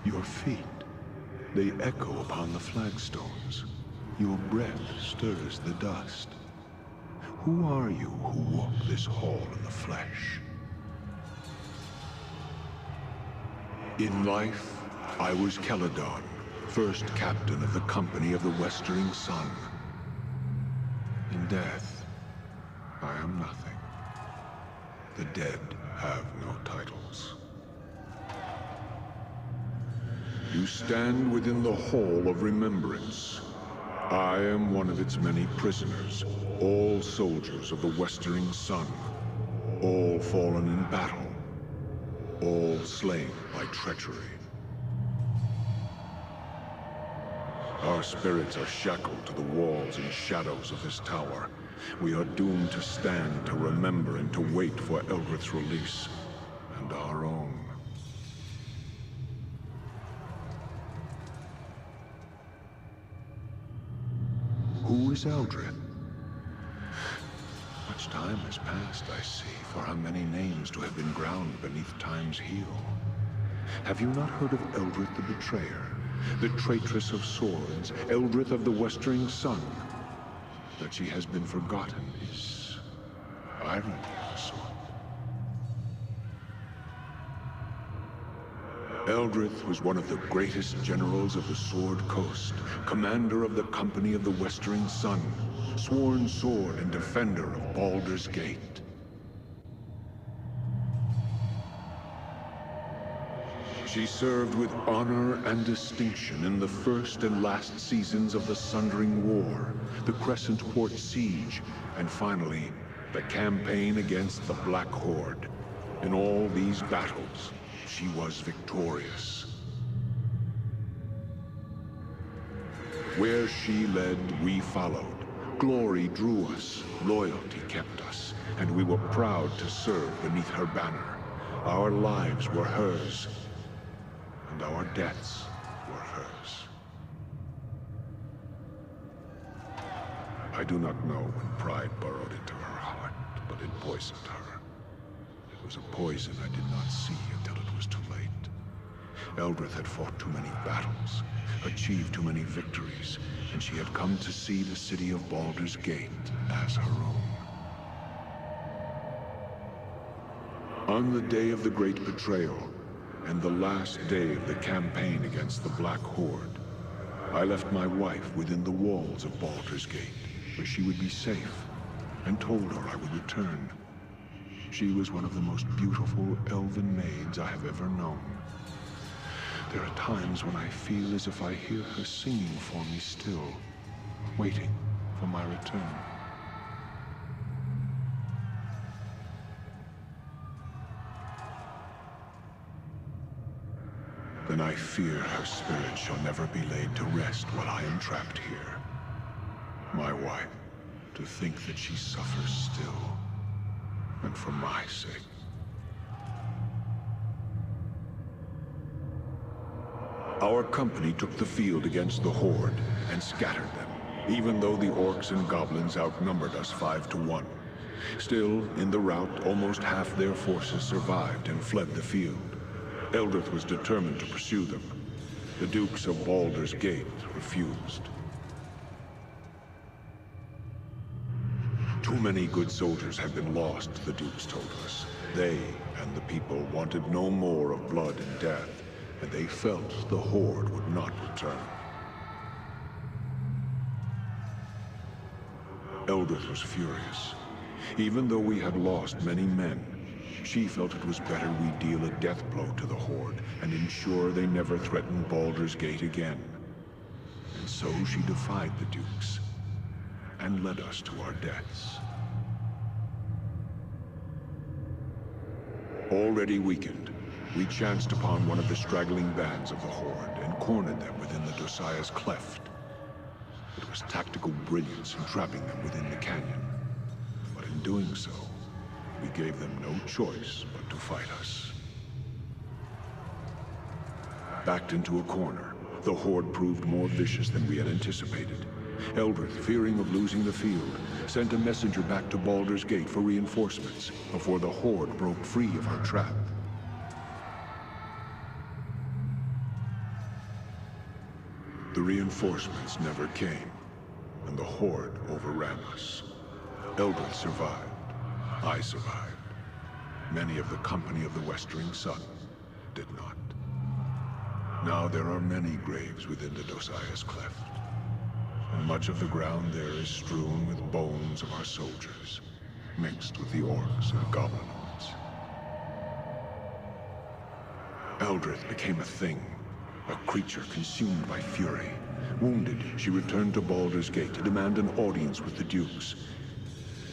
Your feet, they echo upon the flagstones. Your breath stirs the dust. Who are you who walk this hall in the flesh? In life, I was Celadon, first captain of the Company of the Westering Sun. In death, I am nothing. The dead have no titles. You stand within the Hall of Remembrance. I am one of its many prisoners, all soldiers of the Westering Sun, all fallen in battle, all slain by treachery. Our spirits are shackled to the walls and shadows of this tower. We are doomed to stand, to remember, and to wait for Eldrith's release, and our own. Who is Eldrith? Much time has passed, I see, for how many names to have been ground beneath time's heel. Have you not heard of Eldrith the Betrayer, the traitress of swords, Eldrith of the Westering Sun? That she has been forgotten is irony of a sort. Eldrith was one of the greatest generals of the Sword Coast, commander of the Company of the Westering Sun, sworn sword and defender of Baldur's Gate. She served with honor and distinction in the first and last seasons of the Sundering War, the Crescent Port Siege, and finally, the campaign against the Black Horde. In all these battles, she was victorious. Where she led, we followed. Glory drew us, loyalty kept us, and we were proud to serve beneath her banner. Our lives were hers, and our deaths were hers. I do not know when pride burrowed into her heart, but it poisoned her. It was a poison I did not see until it was too late. Eldrith had fought too many battles, achieved too many victories, and she had come to see the city of Baldur's Gate as her own. On the day of the Great Betrayal, and the last day of the campaign against the Black Horde, I left my wife within the walls of Baldur's Gate, where she would be safe, and told her I would return. She was one of the most beautiful elven maids I have ever known. There are times when I feel as if I hear her singing for me still, waiting for my return. Then I fear her spirit shall never be laid to rest while I am trapped here. My wife, to think that she suffers still, and for my sake. Our company took the field against the Horde and scattered them, even though the orcs and goblins outnumbered us 5 to 1. Still, in the rout, almost half their forces survived and fled the field. Eldrith was determined to pursue them. The Dukes of Baldur's Gate refused. Too many good soldiers had been lost, the Dukes told us. They and the people wanted no more of blood and death, and they felt the Horde would not return. Eldrith was furious. Even though we had lost many men, she felt it was better we deal a death blow to the Horde and ensure they never threatened Baldur's Gate again. And so she defied the Dukes and led us to our deaths. Already weakened, we chanced upon one of the straggling bands of the Horde and cornered them within the Dosiah's Cleft. It was tactical brilliance in trapping them within the canyon. But in doing so, we gave them no choice but to fight us. Backed into a corner, the Horde proved more vicious than we had anticipated. Eldrith, fearing of losing the field, sent a messenger back to Baldur's Gate for reinforcements before the Horde broke free of her trap. The reinforcements never came, and the Horde overran us. Eldred survived. I survived. Many of the Company of the Westering Sun did not. Now there are many graves within the Dosiah's Cleft, and much of the ground there is strewn with bones of our soldiers, mixed with the orcs and goblinoids. Eldred became a thing, a creature consumed by fury. Wounded, she returned to Baldur's Gate to demand an audience with the dukes.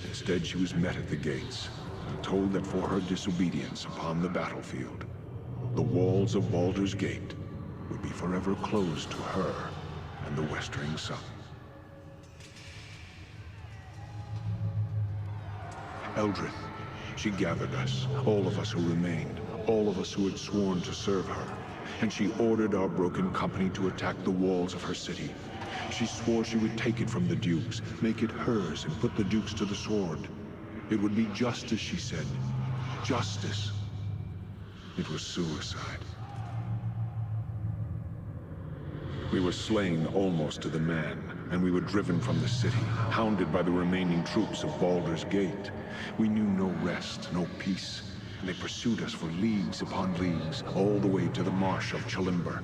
Instead, she was met at the gates and told that for her disobedience upon the battlefield, the walls of Baldur's Gate would be forever closed to her and the Westering Sun. Eldred, she gathered us, all of us who remained, all of us who had sworn to serve her, and she ordered our broken company to attack the walls of her city. She swore she would take it from the dukes, make it hers, and put the dukes to the sword. It would be justice, she said. Justice. It was suicide. We were slain almost to the man, and we were driven from the city, hounded by the remaining troops of Baldur's Gate. We knew no rest, no peace, and they pursued us for leagues upon leagues, all the way to the marsh of Chalimber.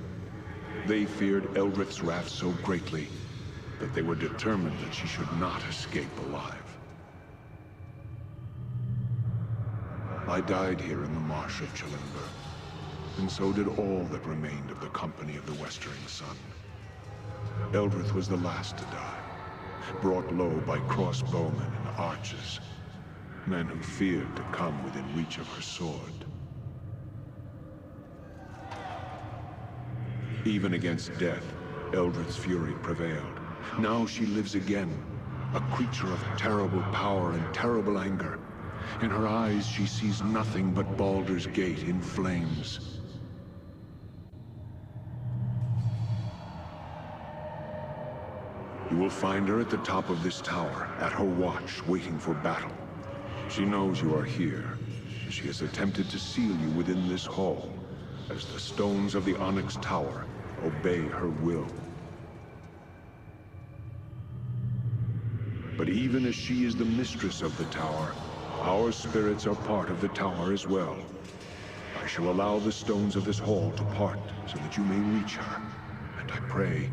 They feared Eldred's wrath so greatly that they were determined that she should not escape alive. I died here in the marsh of Chalimber, and so did all that remained of the Company of the Westering Sun. Eldred was the last to die, brought low by crossbowmen and archers, men who feared to come within reach of her sword. Even against death, Eldred's fury prevailed. Now she lives again, a creature of terrible power and terrible anger. In her eyes, she sees nothing but Baldur's Gate in flames. You will find her at the top of this tower, at her watch, waiting for battle. She knows you are here, and she has attempted to seal you within this hall, as the stones of the Onyx Tower obey her will. But even as she is the mistress of the tower, our spirits are part of the tower as well. I shall allow the stones of this hall to part so that you may reach her, and I pray,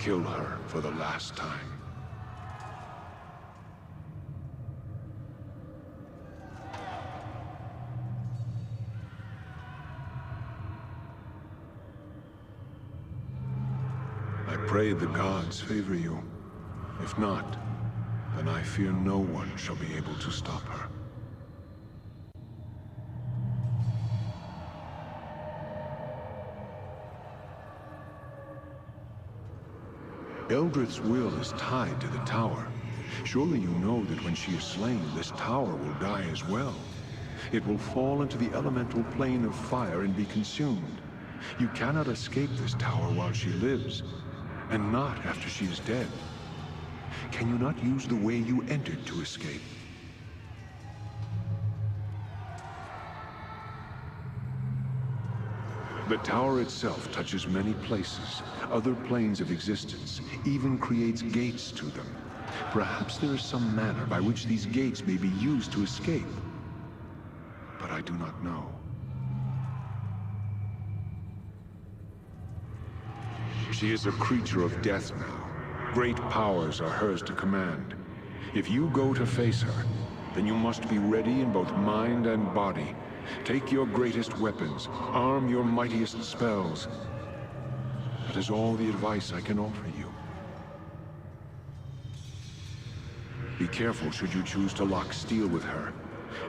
kill her for the last time. I pray the gods favor you. If not, then I fear no one shall be able to stop her. Eldred's will is tied to the tower. Surely you know that when she is slain, this tower will die as well. It will fall into the elemental plane of fire and be consumed. You cannot escape this tower while she lives, and not after she is dead. Can you not use the way you entered to escape? The tower itself touches many places, other planes of existence, even creates gates to them. Perhaps there is some manner by which these gates may be used to escape. But I do not know. She is a creature of death now. Great powers are hers to command. If you go to face her, then you must be ready in both mind and body. Take your greatest weapons, arm your mightiest spells. That is all the advice I can offer you. Be careful should you choose to lock steel with her.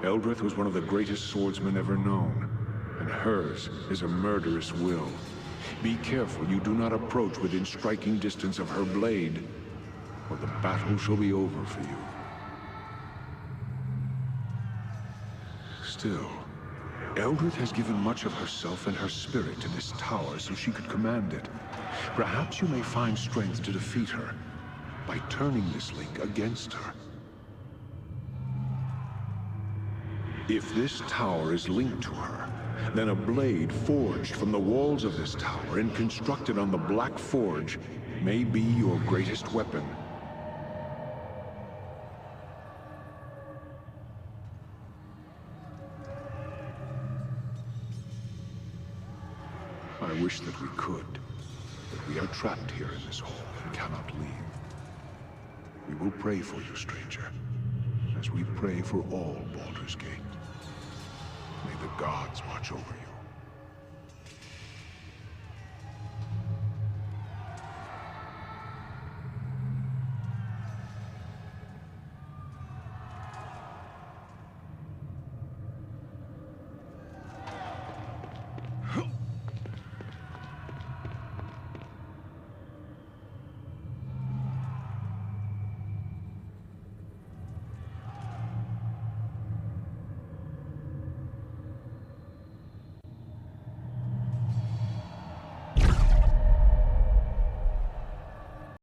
Eldred was one of the greatest swordsmen ever known, and hers is a murderous will. Be careful you do not approach within striking distance of her blade, or the battle shall be over for you. Still, Eldred has given much of herself and her spirit to this tower so she could command it. Perhaps you may find strength to defeat her by turning this link against her. If this tower is linked to her, then a blade forged from the walls of this tower and constructed on the Black Forge may be your greatest weapon. I wish that we could, but we are trapped here in this hall and cannot leave. We will pray for you, stranger, as we pray for all Baldur's Gate. May the gods watch over you.